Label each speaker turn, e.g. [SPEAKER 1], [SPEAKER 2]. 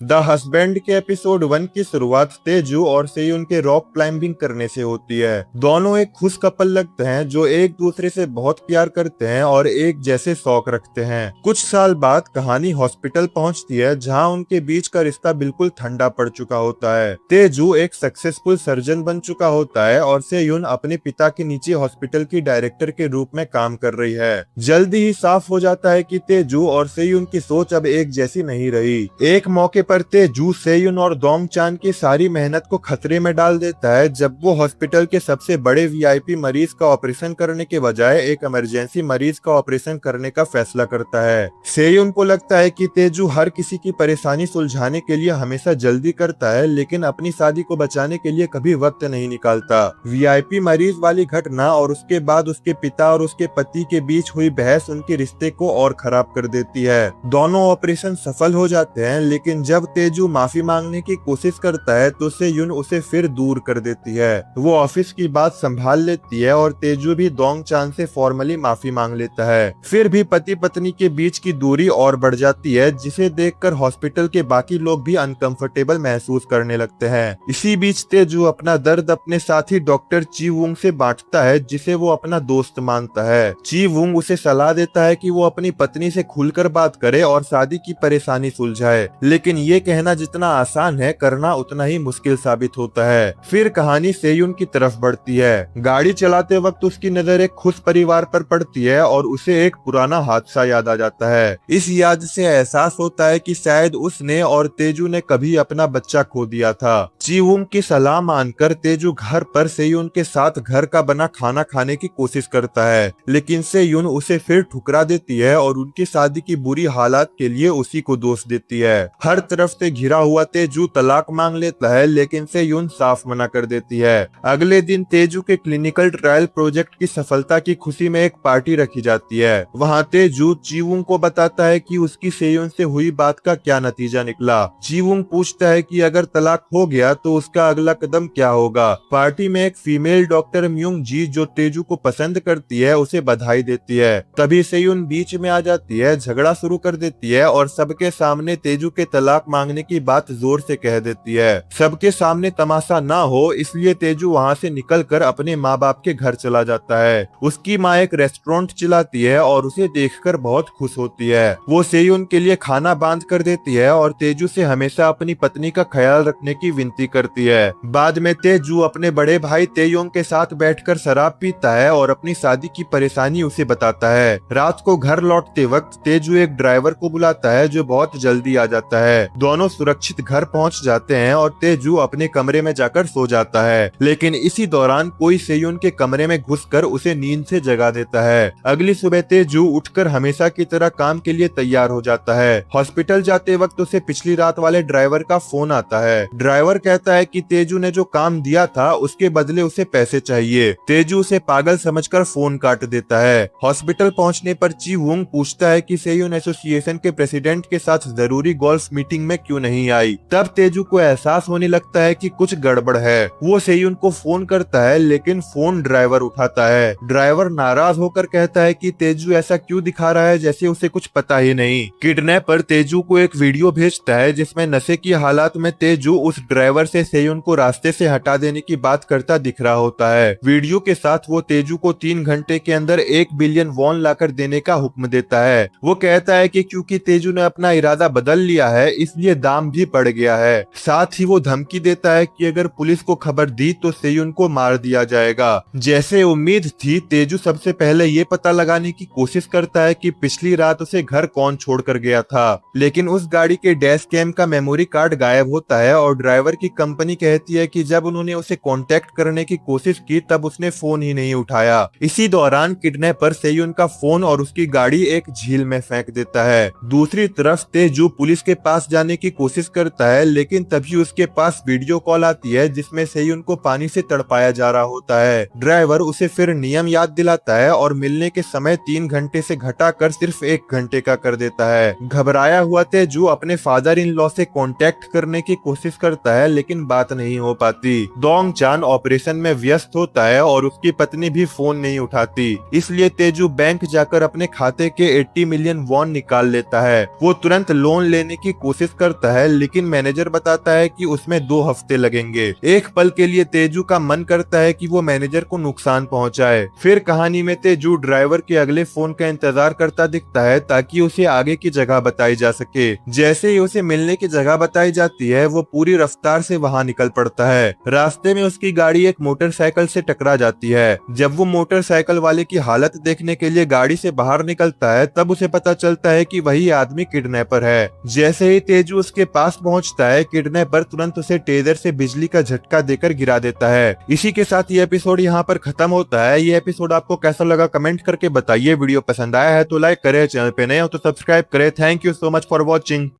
[SPEAKER 1] The husband के episode 1 की शुरुआत तेजू और सेयुन के रॉक क्लाइंबिंग करने से होती है। दोनों एक खुश कपल लगते हैं जो एक दूसरे से बहुत प्यार करते हैं और एक जैसे शौक रखते हैं। कुछ साल बाद कहानी हॉस्पिटल पहुंचती है जहां उनके बीच का रिश्ता बिल्कुल ठंडा पड़ चुका होता है। तेजू एक सक्सेसफुल सर्जन बन चुका होता है और सेयुन अपने पिता के नीचे हॉस्पिटल की डायरेक्टर के रूप में काम कर रही है। जल्दी ही साफ हो जाता है कि तेजू और सेयुन की सोच अब एक जैसी नहीं रही। एक मौके पर तेजू सेयुन और दोंग चान की सारी मेहनत को खतरे में डाल देता है जब वो हॉस्पिटल के सबसे बड़े वीआईपी मरीज का ऑपरेशन करने के बजाय एक इमरजेंसी मरीज का ऑपरेशन करने का फैसला करता है। सेयुन को लगता है कि तेजू हर किसी की परेशानी सुलझाने के लिए हमेशा जल्दी करता है लेकिन अपनी शादी को बचाने के लिए कभी वक्त नहीं निकालता। वीआईपी मरीज वाली घटना और उसके बाद उसके पिता और उसके पति के बीच हुई बहस उनके रिश्ते को और खराब कर देती है। दोनों ऑपरेशन सफल हो जाते हैं लेकिन जब तेजू माफी मांगने की कोशिश करता है तो सेयुन उसे फिर दूर कर देती है। वो ऑफिस की बात संभाल लेती है और तेजू भी दोंग चान से फॉर्मली माफी मांग लेता है। फिर भी पति पत्नी के बीच की दूरी और बढ़ जाती है जिसे देखकर हॉस्पिटल के बाकी लोग भी अनकंफर्टेबल महसूस करने लगते हैं। इसी बीच तेजू अपना दर्द अपने साथी डॉक्टर ची वुंग से बांटता है जिसे वो अपना दोस्त मानता है। ची वुंग उसे सलाह देता है कि वो अपनी पत्नी से खुलकर बात करे और शादी की परेशानी सुलझाए, लेकिन ये कहना जितना आसान है करना उतना ही मुश्किल साबित होता है। फिर कहानी सेयुन की तरफ बढ़ती है। गाड़ी चलाते वक्त उसकी नजर एक खुश परिवार पर पड़ती है और उसे एक पुराना हादसा याद आ जाता है। इस याद से एहसास होता है कि शायद उसने और तेजू ने कभी अपना बच्चा खो दिया था। चीवुंग की सलाह मानकर तेजू घर पर सेयुन के साथ घर का बना खाना खाने की कोशिश करता है, लेकिन सेयुन उसे फिर ठुकरा देती है और उनकी शादी की बुरी हालात के लिए उसी को दोष देती है। हर तरफ से घिरा हुआ तेजू तलाक मांग लेता है लेकिन सेयुन साफ मना कर देती है। अगले दिन तेजू के क्लिनिकल ट्रायल प्रोजेक्ट की सफलता की खुशी में एक पार्टी रखी जाती है। वहाँ तेजू चीवुंग को बताता है कि उसकी सेयुन से हुई बात का क्या नतीजा निकला। चीवुंग पूछता है कि अगर तलाक हो गया तो उसका अगला कदम क्या होगा। पार्टी में एक फीमेल डॉक्टर म्यूंग जी जो तेजू को पसंद करती है उसे बधाई देती है। तभी सेयुन बीच में आ जाती है, झगड़ा शुरू कर देती है और सबके सामने तेजू के तलाक मांगने की बात जोर से कह देती है। सबके सामने तमाशा ना हो इसलिए तेजू वहाँ से निकलकर अपने माँ बाप के घर चला जाता है। उसकी माँ एक रेस्टोरेंट चलाती है और उसे देखकर बहुत खुश होती है। वो सेयुन के लिए खाना बांध कर देती है और तेजू से हमेशा अपनी पत्नी का ख्याल रखने की विनती करती है। बाद में तेजू अपने बड़े भाई तेयोंग के साथ बैठकर शराब पीता है और अपनी शादी की परेशानी उसे बताता है। रात को घर लौटते वक्त तेजू एक ड्राइवर को बुलाता है जो बहुत जल्दी आ जाता है। दोनों सुरक्षित घर पहुंच जाते हैं और तेजू अपने कमरे में जाकर सो जाता है, लेकिन इसी दौरान कोई सेयुन के कमरे में घुसकर उसे नींद से जगा देता है। अगली सुबह तेजू उठकर हमेशा की तरह काम के लिए तैयार हो जाता है। हॉस्पिटल जाते वक्त उसे पिछली रात वाले ड्राइवर का फोन आता है। ड्राइवर कहता है कि तेजू ने जो काम दिया था उसके बदले उसे पैसे चाहिए। तेजू उसे पागल समझकर फोन काट देता है। हॉस्पिटल पहुंचने पर ची वुंग पूछता है कि सेयुन एसोसिएशन के प्रेसिडेंट के साथ जरूरी गोल्फ मीटिंग में क्यों नहीं आई। तब तेजू को एहसास होने लगता है कि कुछ गड़बड़ है। वो सेयुन को फोन करता है लेकिन फोन ड्राइवर उठाता है। ड्राइवर नाराज होकर कहता है कि तेजू ऐसा क्यों दिखा रहा है जैसे उसे कुछ पता ही नहीं। किडनैपर तेजू को एक वीडियो भेजता है जिसमें नशे की हालात में तेजू उस ड्राइवर से सेयुन को रास्ते से हटा देने की बात करता दिख रहा होता है। वीडियो के साथ वो तेजू को 3 घंटे के अंदर 1 बिलियन वॉन लाकर देने का हुक्म देता है। वो कहता है कि क्योंकि तेजू ने अपना इरादा बदल लिया है इसलिए दाम भी बढ़ गया है। साथ ही वो धमकी देता है कि अगर पुलिस को खबर दी तो सेयुन को मार दिया जाएगा। जैसे उम्मीद थी तेजू सबसे पहले ये पता लगाने की कोशिश करता है कि पिछली रात उसे घर कौन छोड़कर गया था, लेकिन उस गाड़ी के डैश कैम का मेमोरी कार्ड गायब होता है और ड्राइवर की कंपनी कहती है कि जब उन्होंने उसे कांटेक्ट करने की कोशिश की तब उसने फोन ही नहीं उठाया। इसी दौरान किडनैपर सेयुन का फोन और उसकी गाड़ी एक झील में फेंक देता है। दूसरी तरफ तेजू पुलिस के पास जाने की कोशिश करता है लेकिन तभी उसके पास वीडियो कॉल आती है जिसमें सेयुन को पानी से तड़पाया जा रहा होता है। ड्राइवर उसे फिर नियम याद दिलाता है और मिलने के समय 3 घंटे से घटाकर सिर्फ 1 घंटे का कर देता है। घबराया हुआ तेजू अपने फादर इन लॉ से कांटेक्ट करने की कोशिश करता है लेकिन बात नहीं हो पाती। दोंग चान ऑपरेशन में व्यस्त होता है और उसकी पत्नी भी फोन नहीं उठाती, इसलिए तेजू बैंक जाकर अपने खाते के 80 मिलियन वॉन निकाल लेता है। वो तुरंत लोन लेने की कोशिश करता है, लेकिन मैनेजर बताता है कि उसमें 2 हफ्ते लगेंगे। एक पल के लिए तेजू का मन करता है कि वो मैनेजर को नुकसान पहुंचाए। फिर कहानी में तेजू ड्राइवर के अगले फोन का इंतजार करता दिखता है ताकि उसे आगे की जगह बताई जा सके। जैसे ही उसे मिलने की जगह बताई जाती है, वो पूरी रफ्तार से वहां निकल पड़ता है। रास्ते में उसकी गाड़ी एक मोटरसाइकिल से टकरा जाती है। जब वो मोटरसाइकिल वाले की हालत देखने के लिए गाड़ी से बाहर निकलता है, तब उसे पता चलता है कि वही आदमी किडनैपर है। जैसे ही तेजू उसके पास पहुंचता है, किडनैपर तुरंत उसे टेजर से बिजली का झटका देकर गिरा देता है। इसी के साथ ये एपिसोड यहाँ पर खत्म होता है। ये एपिसोड आपको कैसा लगा कमेंट करके बताइए। वीडियो पसंद आया है तो लाइक करें, चैनल पे नए हो तो सब्सक्राइब करें। Thank you so much for watching.